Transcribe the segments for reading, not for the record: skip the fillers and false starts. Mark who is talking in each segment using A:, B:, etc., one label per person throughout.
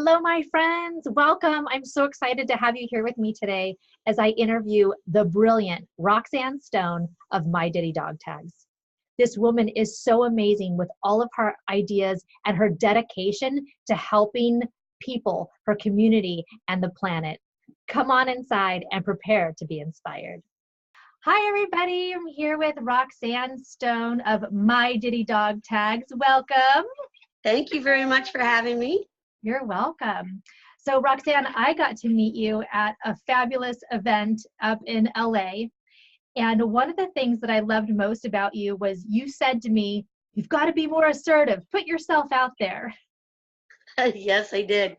A: Hello, my friends. Welcome. I'm so excited to have you here with me today as I interview the brilliant Roxanne Stone of My Ditty DogTagz. This woman is so amazing with all of her ideas and her dedication to helping people, her community, and the planet. Come on inside and prepare to be inspired. Hi, everybody. I'm here with Roxanne Stone of My Ditty DogTagz. Welcome.
B: Thank you very much for having me.
A: You're welcome. So Roxanne, I got to meet you at a fabulous event up in LA. And one of the things that I loved most about you was you said to me, you've got to be more assertive. Put yourself out there.
B: Yes, I did.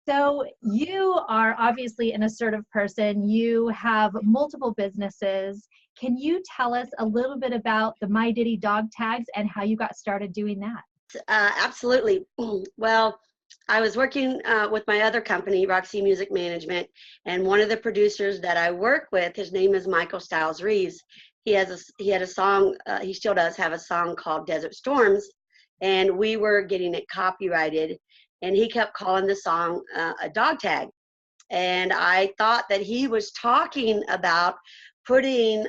A: So you are obviously an assertive person. You have multiple businesses. Can you tell us a little bit about the My Ditty DogTagz and how you got started doing that?
B: Absolutely. Well, I was working with my other company, Roxanne Music Management, and one of the producers that I work with, his name is Michael Stiles Reeves. He had a song, he still does have a song called Desert Storms, and we were getting it copyrighted, and he kept calling the song a dog tag. And I thought that he was talking about putting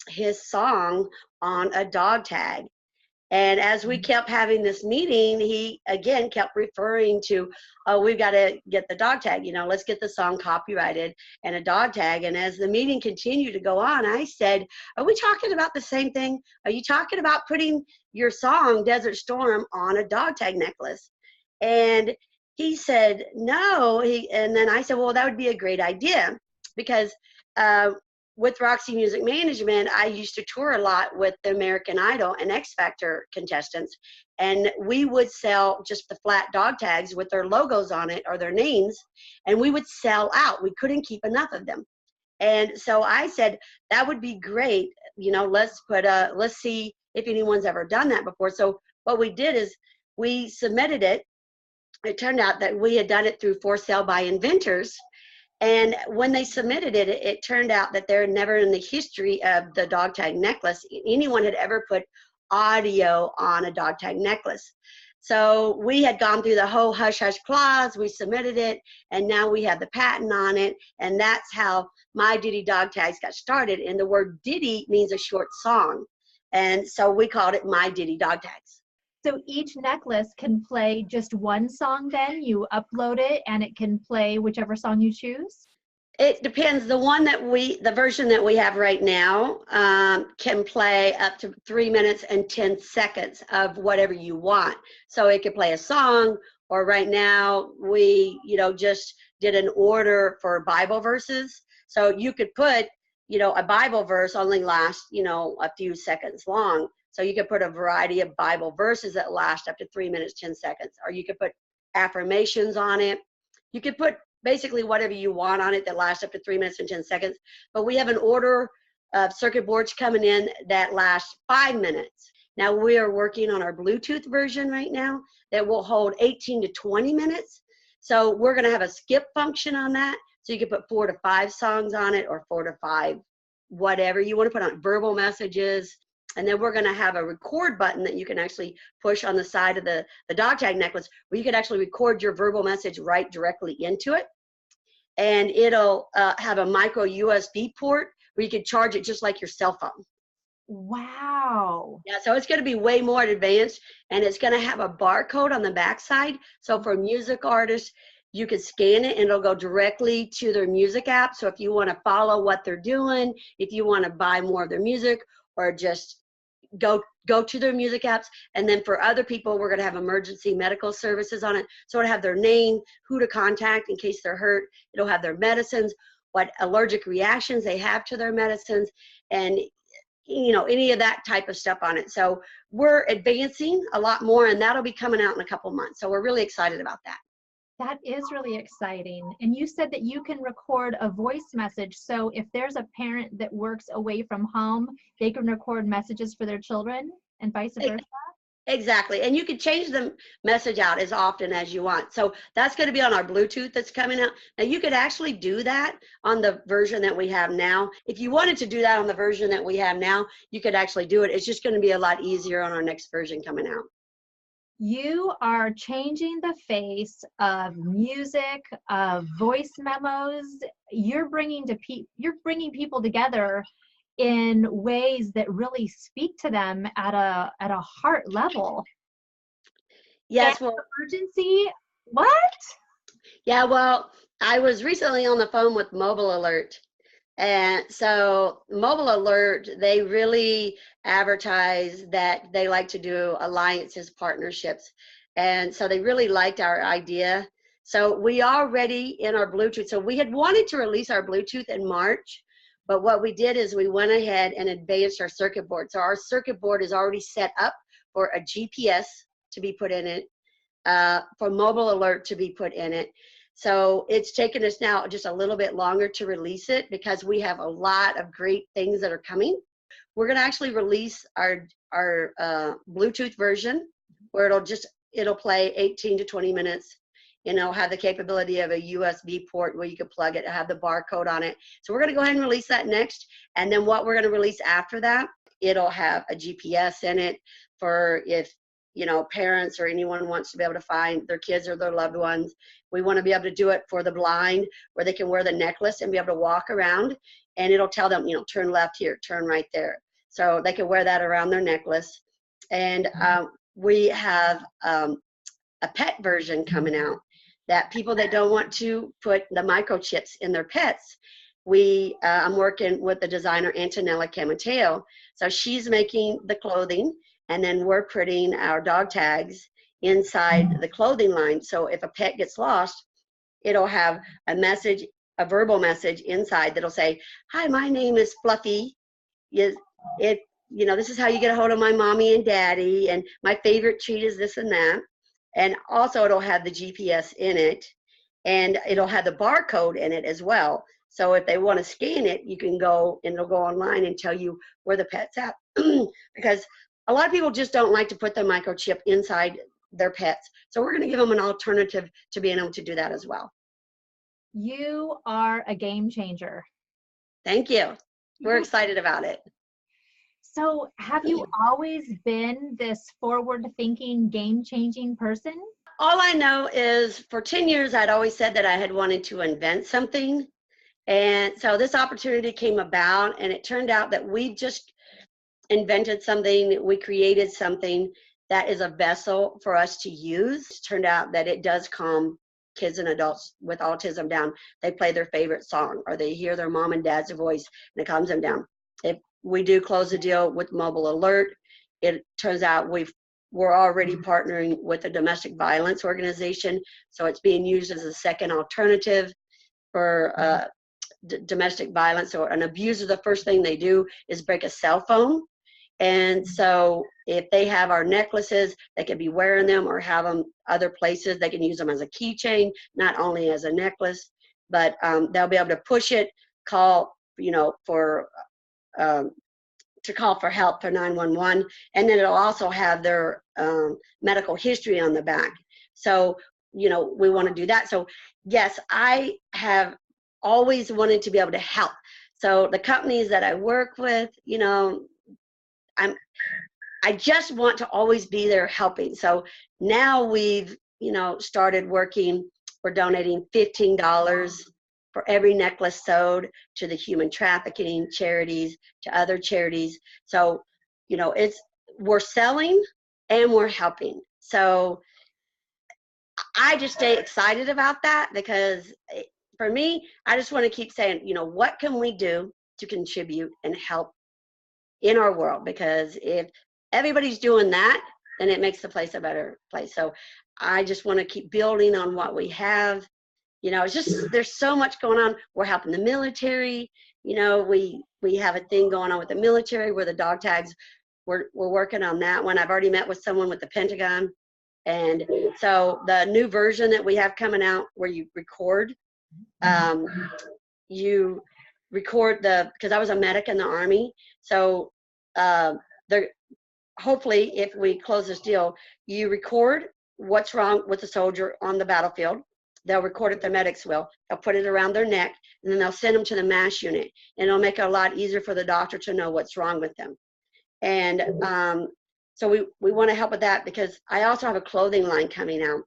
B: his song on a dog tag. And as we kept having this meeting, he again kept referring to, oh, we've got to get the dog tag, let's get the song copyrighted and a dog tag. And as the meeting continued to go on, I said, are we talking about the same thing? Are you talking about putting your song, Desert Storm, on a dog tag necklace? And he said, no. And then I said, well, that would be a great idea, because with Roxy Music Management, I used to tour a lot with the American Idol and XFactor contestants, and we would sell just the flat dog tags with their logos on it or their names, and we would sell out. We couldn't keep enough of them. And so I said, that would be great. Let's see if anyone's ever done that before. So what we did is we submitted it. It turned out that we had done it through For Sale by Inventors. And when they submitted it, it turned out that there never in the history of the dog tag necklace, anyone had ever put audio on a dog tag necklace. So we had gone through the whole hush hush clause, we submitted it, and now we have the patent on it. And that's how My Ditty DogTagz got started. And the word ditty means a short song. And so we called it My Ditty DogTagz.
A: So each necklace can play just one song then? You upload it and it can play whichever song you choose?
B: It depends. The version that we have right now can play up to 3 minutes and 10 seconds of whatever you want. So it could play a song, or right now we, just did an order for Bible verses. So you could put, a Bible verse only lasts, a few seconds long. So you could put a variety of Bible verses that last up to 3 minutes, 10 seconds, or you could put affirmations on it. You could put basically whatever you want on it that lasts up to 3 minutes and 10 seconds. But we have an order of circuit boards coming in that last 5 minutes. Now we are working on our Bluetooth version right now that will hold 18 to 20 minutes. So we're going to have a skip function on that. So you can put 4 to 5 songs on it, or 4 to 5, whatever you want to put on, verbal messages. And then we're going to have a record button that you can actually push on the side of the dog tag necklace, where you could actually record your verbal message right directly into it. And it'll have a micro USB port where you can charge it just like your cell phone.
A: Wow.
B: Yeah, so it's going to be way more advanced, and it's going to have a barcode on the backside. So for music artists, you can scan it and it'll go directly to their music app. So if you want to follow what they're doing, if you want to buy more of their music, or just go to their music apps. And then for other people, we're going to have emergency medical services on it. So it'll have their name, who to contact in case they're hurt. It'll have their medicines, what allergic reactions they have to their medicines, and any of that type of stuff on it. So we're advancing a lot more, and that'll be coming out in a couple months. So we're really excited about that.
A: That is really exciting. And you said that you can record a voice message. So if there's a parent that works away from home, they can record messages for their children and vice versa?
B: Exactly. And you can change the message out as often as you want. So that's going to be on our Bluetooth that's coming out. Now you could actually do that on the version that we have now. If you wanted to do that on the version that we have now, you could actually do it. It's just going to be a lot easier on our next version coming out.
A: You are changing the face of music, of voice memos. You're bringing people together in ways that really speak to them at a heart level.
B: Yes,
A: And
B: well,
A: emergency, what?
B: yeah, well, I was recently on the phone with Mobile Alert. And so Mobile Alert, they really advertise that they like to do alliances, partnerships. And so they really liked our idea. So we already in our Bluetooth. So we had wanted to release our Bluetooth in March, but what we did is we went ahead and advanced our circuit board. So our circuit board is already set up for a GPS to be put in it, for Mobile Alert to be put in it. So it's taken us now just a little bit longer to release it because we have a lot of great things that are coming. We're going to actually release our Bluetooth version where it'll play 18 to 20 minutes. And it'll have the capability of a USB port where you can plug it, have the barcode on it. So we're going to go ahead and release that next. And then what we're going to release after that, it'll have a GPS in it for if, you know, parents or anyone wants to be able to find their kids or their loved ones. We want to be able to do it for the blind where they can wear the necklace and be able to walk around, and it'll tell them, you know, turn left here, turn right there. So they can wear that around their necklace. And we have a pet version coming out that people that don't want to put the microchips in their pets, I'm working with the designer Antonella Camateo. So she's making the clothing, and then we're putting our dog tags inside the clothing line. So if a pet gets lost, it'll have a message, a verbal message inside that'll say, "Hi, my name is Fluffy. You know, this is how you get a hold of my mommy and daddy, and my favorite treat is this and that." And also it'll have the GPS in it, and it'll have the barcode in it as well. So if they want to scan it, you can go and it'll go online and tell you where the pet's at. Because a lot of people just don't like to put the microchip inside their pets. So we're going to give them an alternative to being able to do that as well.
A: You are a game changer.
B: Thank you. We're excited about it.
A: So have you always been this forward-thinking, game-changing person?
B: All I know is for 10 years, I'd always said that I had wanted to invent something. And so this opportunity came about, and it turned out that we just invented something, we created something that is a vessel for us to use. It turned out that it does calm kids and adults with autism down. They play their favorite song, or they hear their mom and dad's voice, and it calms them down. If we do close a deal with Mobile Alert, it turns out we're already partnering with a domestic violence organization, so it's being used as a second alternative for domestic violence. So an abuser, the first thing they do is break a cell phone. And so if they have our necklaces, they can be wearing them or have them other places. They can use them as a keychain, not only as a necklace, but they'll be able to push it, call, you know, to call for help for 911. And then it'll also have their medical history on the back. So, you know, we want to do that. So yes, I have always wanted to be able to help. So the companies that I work with, you know, I just want to always be there helping. So now we've, you know, started working. We're donating $15 for every necklace sewed to the human trafficking charities, to other charities. So, you know, we're selling and we're helping. So I just stay excited about that because for me, I just want to keep saying, you know, what can we do to contribute and help in our world? Because if everybody's doing that, then it makes the place a better place. So I just want to keep building on what we have. You know, it's just, there's so much going on. We're helping the military. You know, we have a thing going on with the military where the DogTagz, we're working on that one. I've already met with someone with the Pentagon. And so the new version that we have coming out where you record, because I was a medic in the Army. So hopefully if we close this deal, you record what's wrong with the soldier on the battlefield. They'll record it, the medics will. They'll put it around their neck, and then they'll send them to the MASH unit. And it'll make it a lot easier for the doctor to know what's wrong with them. And So we want to help with that, because I also have a clothing line coming out.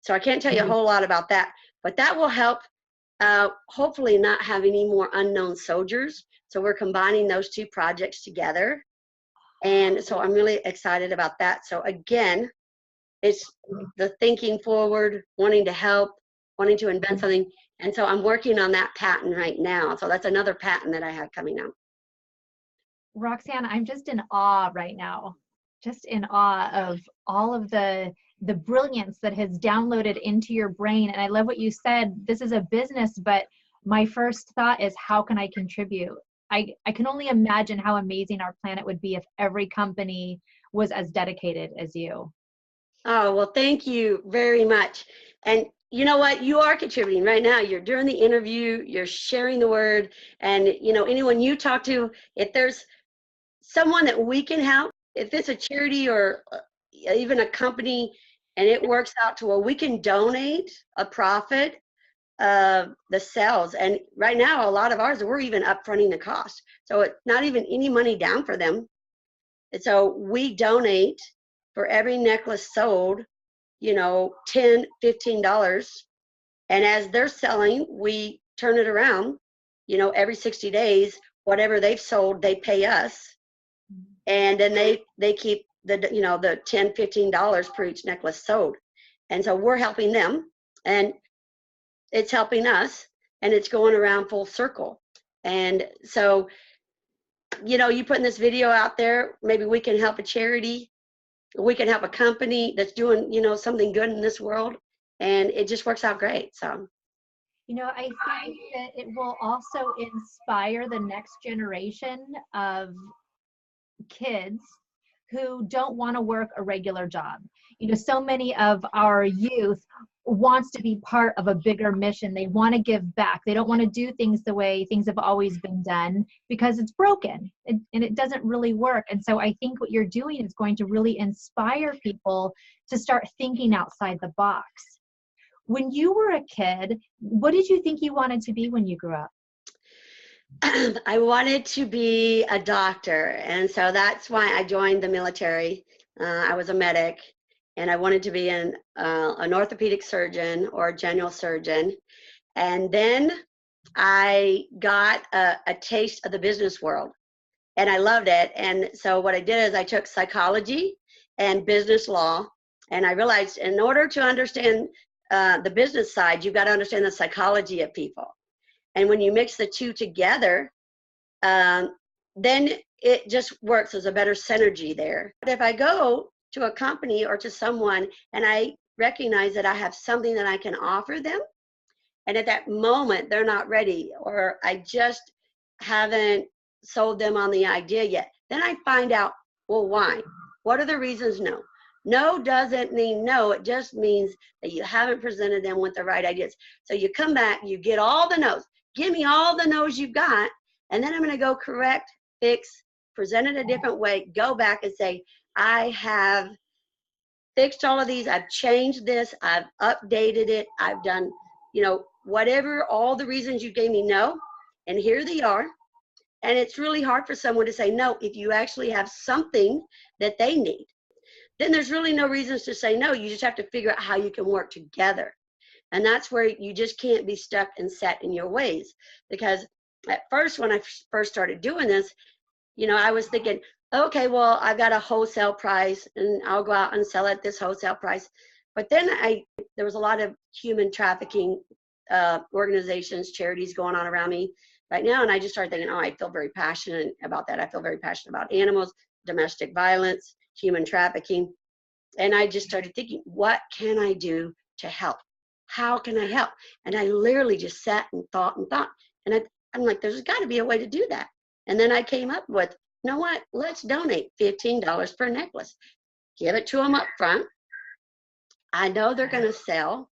B: So I can't tell you a whole lot about that, but that will help hopefully not have any more unknown soldiers. So we're combining those two projects together. And so I'm really excited about that. So again, it's the thinking forward, wanting to help, wanting to invent something. And so I'm working on that patent right now. So that's another patent that I have coming out.
A: Roxanne, I'm just in awe right now, just in awe of all of the brilliance that has downloaded into your brain. And I love what you said. This is a business, but my first thought is, how can I contribute? I can only imagine how amazing our planet would be if every company was as dedicated as you.
B: Oh, well, thank you very much. And you know what? You are contributing right now. You're doing the interview, you're sharing the word. And, you know, anyone you talk to, if there's someone that we can help, if it's a charity or even a company, and it works out to where we can donate a profit of the sales. And right now, a lot of ours, we're even upfronting the cost. So it's not even any money down for them. And so we donate for every necklace sold, you know, $10, $15. And as they're selling, we turn it around, you know, every 60 days, whatever they've sold, they pay us. And then they keep the, you know, the $10, $15 per each necklace sold. And so we're helping them, and it's helping us, and it's going around full circle. And so, you know, you putting this video out there, maybe we can help a charity, we can help a company that's doing, you know, something good in this world, and it just works out great. So,
A: you know, I think that it will also inspire the next generation of kids who don't want to work a regular job. You know, so many of our youth wants to be part of a bigger mission. They want to give back. They don't want to do things the way things have always been done, because it's broken and it doesn't really work. And so I think what you're doing is going to really inspire people to start thinking outside the box. When you were a kid, what did you think you wanted to be when you grew up?
B: I wanted to be a doctor, and so that's why I joined the military. I was a medic, and I wanted to be an orthopedic surgeon or a general surgeon. And then I got a taste of the business world, and I loved it. And so what I did is I took psychology and business law, and I realized in order to understand the business side, you've got to understand the psychology of people. And when you mix the two together, then it just works. There's a better synergy there. But if I go to a company or to someone and I recognize that I have something that I can offer them, and at that moment they're not ready, or I just haven't sold them on the idea yet, then I find out, well, why? What are the reasons no? No doesn't mean no. It just means that you haven't presented them with the right ideas. So you come back, you get all the no's. Give me all the no's you've got, and then I'm going to go correct, fix, present it a different way, go back and say, I have fixed all of these, I've changed this, I've updated it, I've done, you know, whatever, all the reasons you gave me no, and here they are. And it's really hard for someone to say no if you actually have something that they need. Then there's really no reasons to say no. You just have to figure out how you can work together. And that's where you just can't be stuck and set in your ways. Because at first, when I first started doing this, you know, I was thinking, okay, well, I've got a wholesale price and I'll go out and sell at this wholesale price. But then there was a lot of human trafficking organizations, charities going on around me right now. And I just started thinking, oh, I feel very passionate about that. I feel very passionate about animals, domestic violence, human trafficking. And I just started thinking, what can I do to help? How can I help? And I literally just sat and thought. And I'm like, there's got to be a way to do that. And then I came up with, you know what? Let's donate $15 per necklace. Give it to them up front. I know they're going to sell.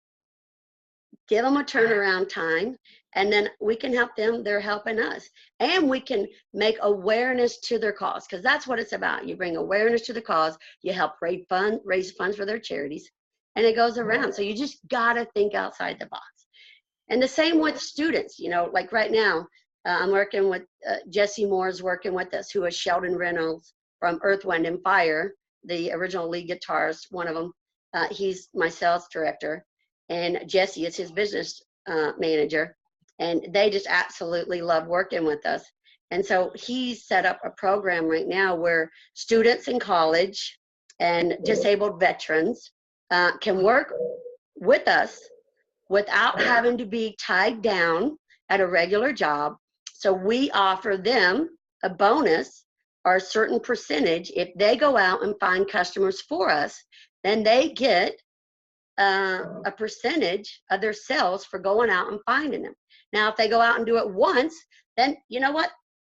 B: Give them a turnaround time. And then we can help them. They're helping us. And we can make awareness to their cause, because that's what it's about. You bring awareness to the cause. You help raise funds for their charities. And it goes around. So you just got to think outside the box. And the same with students, you know, like right now, I'm working with Jesse Moore's working with us, who is Sheldon Reynolds from Earth, Wind, and Fire. the original lead guitarist, one of them, he's my sales director, and Jesse is his business manager, and they just absolutely love working with us. And so he's set up a program right now where students in college and disabled veterans can work with us without having to be tied down at a regular job. So we offer them a bonus or a certain percentage. If they go out and find customers for us, then they get a percentage of their sales for going out and finding them. Now, if they go out and do it once, then you know what?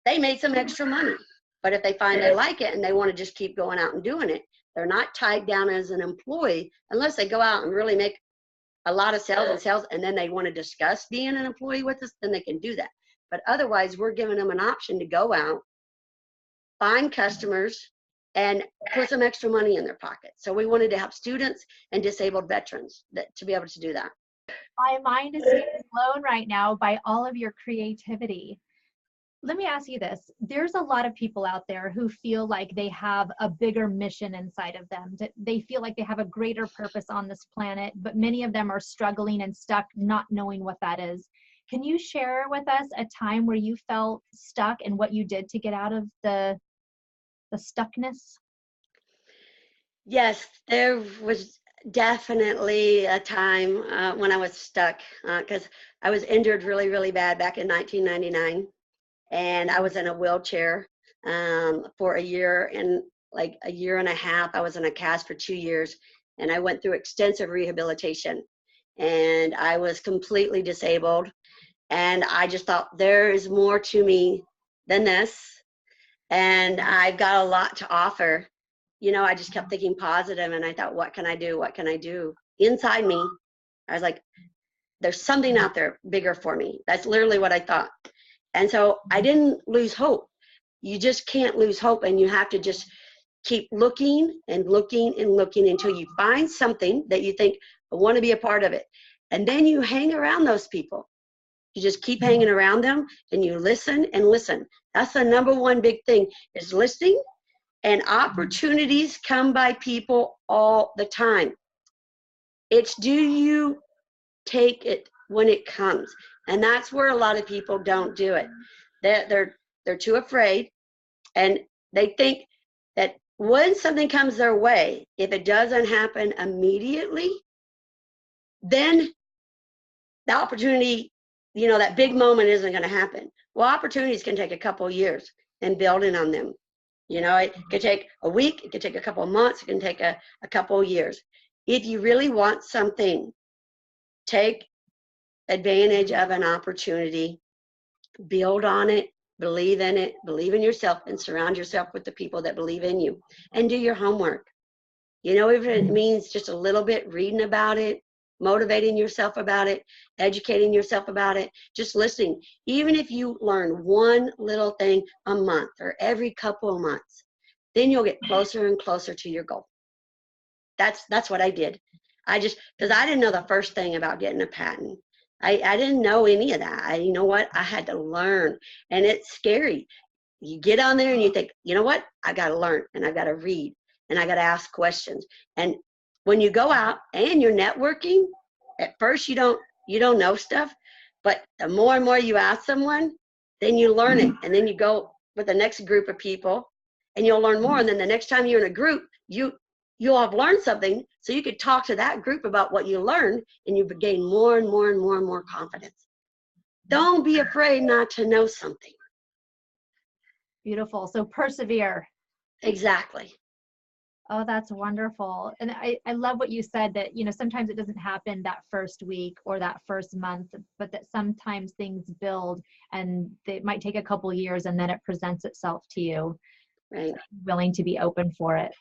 B: They made some extra money. But if they find they like it and they want to just keep going out and doing it, they're not tied down as an employee unless they go out and really make a lot of sales and then they want to discuss being an employee with us, then they can do that. But otherwise, we're giving them an option to go out, find customers, and put some extra money in their pocket. So we wanted to help students and disabled veterans to be able to do that.
A: My mind is being blown right now by all of your creativity. Let me ask you this. There's a lot of people out there who feel like they have a bigger mission inside of them. They feel like they have a greater purpose on this planet, but many of them are struggling and stuck, not knowing what that is. Can you share with us a time where you felt stuck and what you did to get out of the stuckness?
B: Yes, there was definitely a time when I was stuck because I was injured really, really bad back in 1999. And I was in a wheelchair for a year and like a year and a half. I was in a cast for 2 years, and I went through extensive rehabilitation. And I was completely disabled. And I just thought, there is more to me than this. And I've got a lot to offer. You know, I just kept thinking positive, and I thought, what can I do? What can I do? Inside me, I was like, there's something out there bigger for me. That's literally what I thought. And so I didn't lose hope. You just can't lose hope, and you have to just keep looking and looking and looking until you find something that you think, I want to be a part of it. And then you hang around those people. You just keep hanging around them, and you listen and listen. That's the number one big thing, is listening. And opportunities come by people all the time. It's, do you take it when it comes? And that's where a lot of people don't do it. They're too afraid, and they think that when something comes their way, if it doesn't happen immediately, then the opportunity, you know, that big moment isn't going to happen. Well, opportunities can take a couple of years and building on them. You know, it could take a week, it could take a couple of months, it can take a couple of years. If you really want something, take advantage of an opportunity, build on it, believe in yourself, and surround yourself with the people that believe in you, and do your homework. You know, if it means just a little bit reading about it, motivating yourself about it, educating yourself about it, just listening. Even if you learn one little thing a month or every couple of months, then you'll get closer and closer to your goal. That's what I did. Because I didn't know the first thing about getting a patent. I didn't know any of that. You know what? I had to learn, and it's scary. You get on there and you think, you know what? I got to learn, and I got to read, and I got to ask questions. And when you go out and you're networking, at first you don't know stuff, but the more and more you ask someone, then you learn it, and then you go with the next group of people, and you'll learn more. And then the next time you're in a group, you'll have learned something, so you could talk to that group about what you learned, and you gain more and more and more and more confidence. Don't be afraid not to know something.
A: Beautiful. So persevere.
B: Exactly.
A: Oh, that's wonderful. And I love what you said, that, you know, sometimes it doesn't happen that first week or that first month, but that sometimes things build, and it might take a couple years, and then it presents itself to you.
B: Right.
A: Willing to be open for it.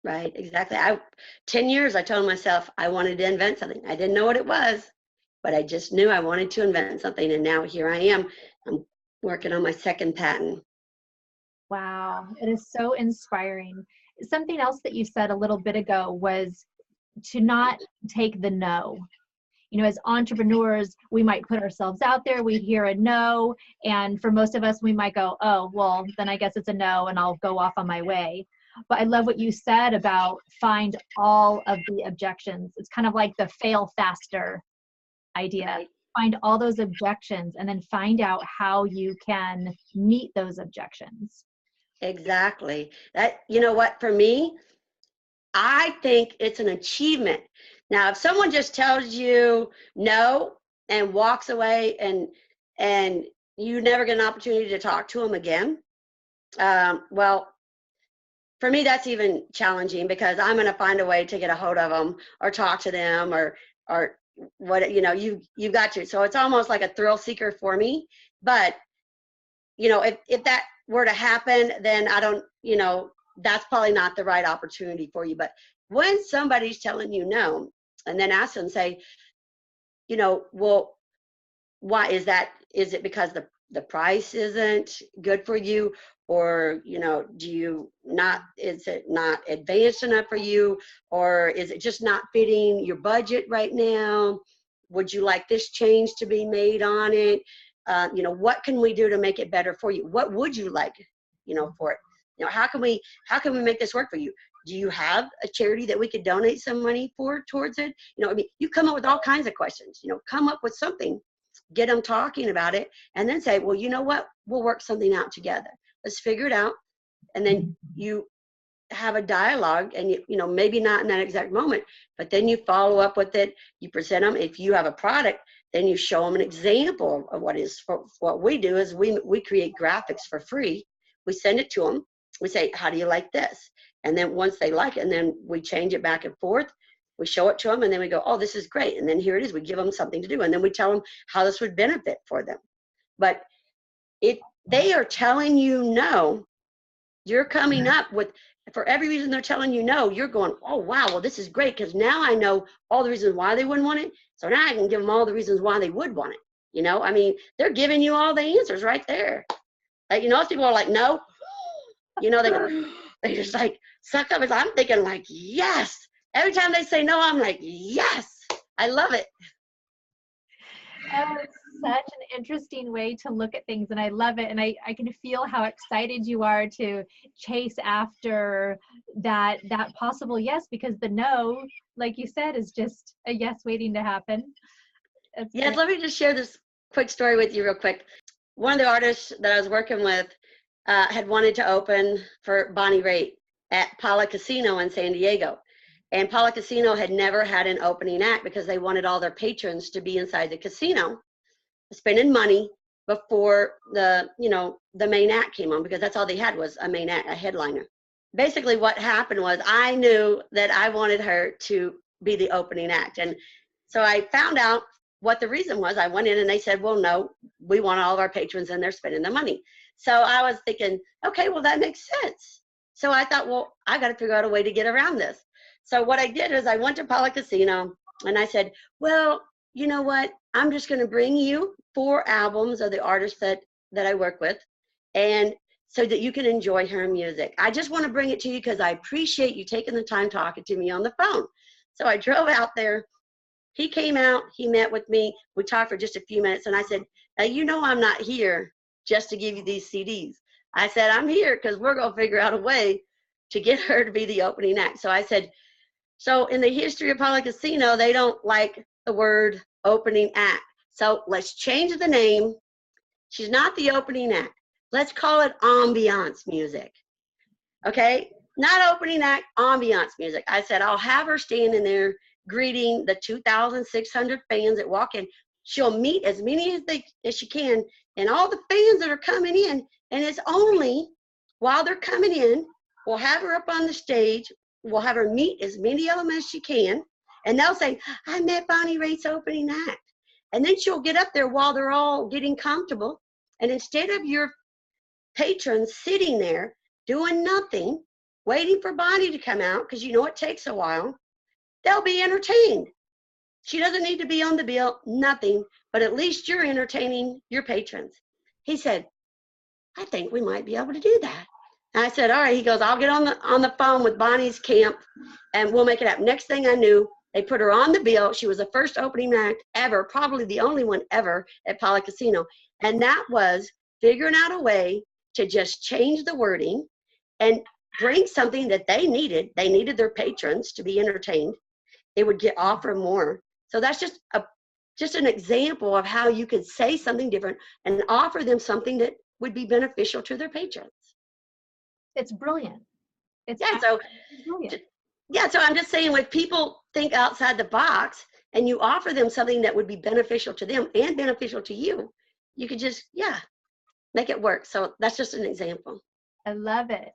B: Right, exactly. 10 years, I told myself I wanted to invent something. I didn't know what it was, but I just knew I wanted to invent something. And now here I am. I'm working on my second patent.
A: Wow, it is so inspiring. Something else that you said a little bit ago was to not take the no. You know, as entrepreneurs, we might put ourselves out there, we hear a no, and for most of us, we might go, oh, well, then I guess it's a no, and I'll go off on my way. But I love what you said about find all of the objections. It's kind of like the fail faster idea.
B: Right.
A: Find all those objections and then find out how you can meet those objections.
B: Exactly. That, you know what, for me, I think it's an achievement. Now, if someone just tells you no and walks away and you never get an opportunity to talk to them again, well, for me, that's even challenging because I'm going to find a way to get a hold of them or talk to them or what, you know, you've got to. So it's almost like a thrill seeker for me. But, you know, if that were to happen, then I don't, you know, that's probably not the right opportunity for you. But when somebody's telling you no, and then ask them, say, you know, well, why is that? Is it because the price isn't good for you? Or, you know, is it not advanced enough for you? Or is it just not fitting your budget right now? Would you like this change to be made on it? You know, what can we do to make it better for you? What would you like, you know, for it? You know, how can we make this work for you? Do you have a charity that we could donate some money towards it? You know, I mean, you come up with all kinds of questions, you know, come up with something, get them talking about it, and then say, well, you know what, we'll work something out together. Let's figure it out. And then you have a dialogue, and you know, maybe not in that exact moment, but then you follow up with it. You present them. If you have a product, then you show them an example of what is. What we do is we create graphics for free. We send it to them. We say, how do you like this? And then once they like it, and then we change it back and forth. We show it to them, and then we go, oh, this is great. And then here it is. We give them something to do, and then we tell them how this would benefit for them. But if they are telling you no, you're coming up with, for every reason they're telling you no, you're going, oh, wow, well, this is great because now I know all the reasons why they wouldn't want it. So now I can give them all the reasons why they would want it. You know, I mean, they're giving you all the answers right there. Like, you know, if people are like, no, you know, they just like suck up. I'm thinking like, yes. Every time they say no, I'm like, yes, I love it.
A: Oh, it's such an interesting way to look at things, and I love it. And I can feel how excited you are to chase after that possible yes, because the no, like you said, is just a yes waiting to happen.
B: Yes, let me just share this quick story with you real quick. One of the artists that I was working with had wanted to open for Bonnie Raitt at Pala Casino in San Diego. And Pala Casino had never had an opening act because they wanted all their patrons to be inside the casino spending money before the main act came on, because that's all they had was a main act, a headliner. Basically what happened was I knew that I wanted her to be the opening act. And so I found out what the reason was. I went in and they said, well, no, we want all of our patrons in there spending the money. So I was thinking, okay, well, that makes sense. So I thought, well, I got to figure out a way to get around this. So what I did is I went to Pala Casino and I said, well, you know what? I'm just going to bring you 4 albums of the artists that I work with, and so that you can enjoy her music. I just want to bring it to you because I appreciate you taking the time talking to me on the phone. So I drove out there. He came out. He met with me. We talked for just a few minutes, and I said, now, you know I'm not here just to give you these CDs. I said, I'm here because we're going to figure out a way to get her to be the opening act. So I said, so in the history of Pala Casino, they don't like the word opening act. So let's change the name. She's not the opening act. Let's call it ambiance music. Okay? Not opening act, ambiance music. I said, I'll have her standing there greeting the 2,600 fans that walk in. She'll meet as many as she can, and all the fans that are coming in. And it's only while they're coming in, we'll have her up on the stage. We'll have her meet as many of them as she can. And they'll say, I met Bonnie Raitt's opening act. And then she'll get up there while they're all getting comfortable. And instead of your patrons sitting there doing nothing, waiting for Bonnie to come out, because you know it takes a while, they'll be entertained. She doesn't need to be on the bill, nothing, but at least you're entertaining your patrons. He said, I think we might be able to do that. And I said, all right. He goes, I'll get on the phone with Bonnie's camp and we'll make it happen. Next thing I knew, they put her on the bill. She was the first opening act ever, probably the only one ever at Pala Casino. And that was figuring out a way to just change the wording. And bring something that they needed. They needed their patrons to be entertained. They would offer more. So that's just an example of how you could say something different and offer them something that would be beneficial to their patrons.
A: It's brilliant. It's brilliant.
B: Yeah, so I'm just saying, when people think outside the box and you offer them something that would be beneficial to them and beneficial to you, you could just, make it work. So that's just an example.
A: I love it.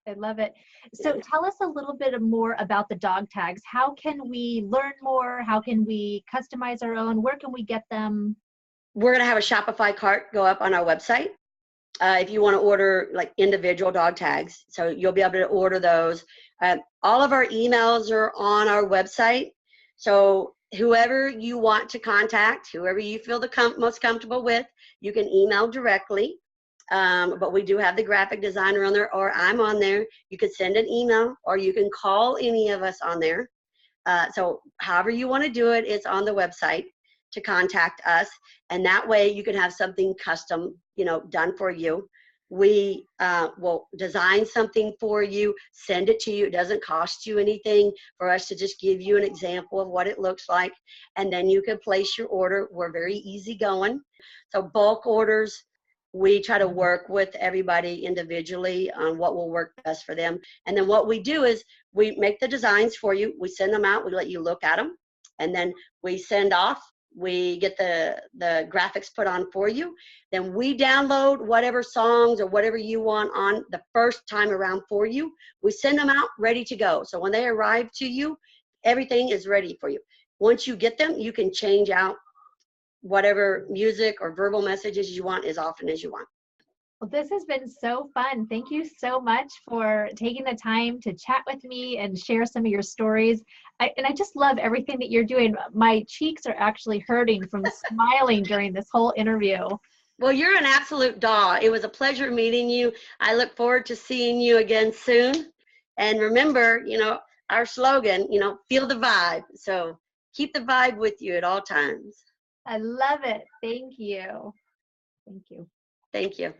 A: I love it. So tell us a little bit more about the DogTagz. How can we learn more? How can we customize our own? Where can we get them?
B: We're going to have a Shopify cart go up on our website. If you want to order like individual DogTagz, so you'll be able to order those. All of our emails are on our website. So whoever you want to contact, whoever you feel the most comfortable with, you can email directly. But we do have the graphic designer on there, or I'm on there. You could send an email, or you can call any of us on there. So however you want to do it, it's on the website to contact us. And that way you can have something custom, done for you. We will design something for you, send it to you. It doesn't cost you anything for us to just give you an example of what it looks like. And then you can place your order. We're very easygoing. So bulk orders, we try to work with everybody individually on what will work best for them. And then what we do is we make the designs for you. We send them out. We let you look at them. And then we send off. We get the graphics put on for you. Then we download whatever songs or whatever you want on the first time around for you. We send them out ready to go. So when they arrive to you, everything is ready for you. Once you get them, you can change out whatever music or verbal messages you want as often as you want.
A: Well, this has been so fun. Thank you so much for taking the time to chat with me and share some of your stories. And I just love everything that you're doing. My cheeks are actually hurting from smiling during this whole interview.
B: Well, you're an absolute doll. It was a pleasure meeting you. I look forward to seeing you again soon. And remember, our slogan, feel the vibe. So keep the vibe with you at all times.
A: I love it. Thank you. Thank you.
B: Thank you.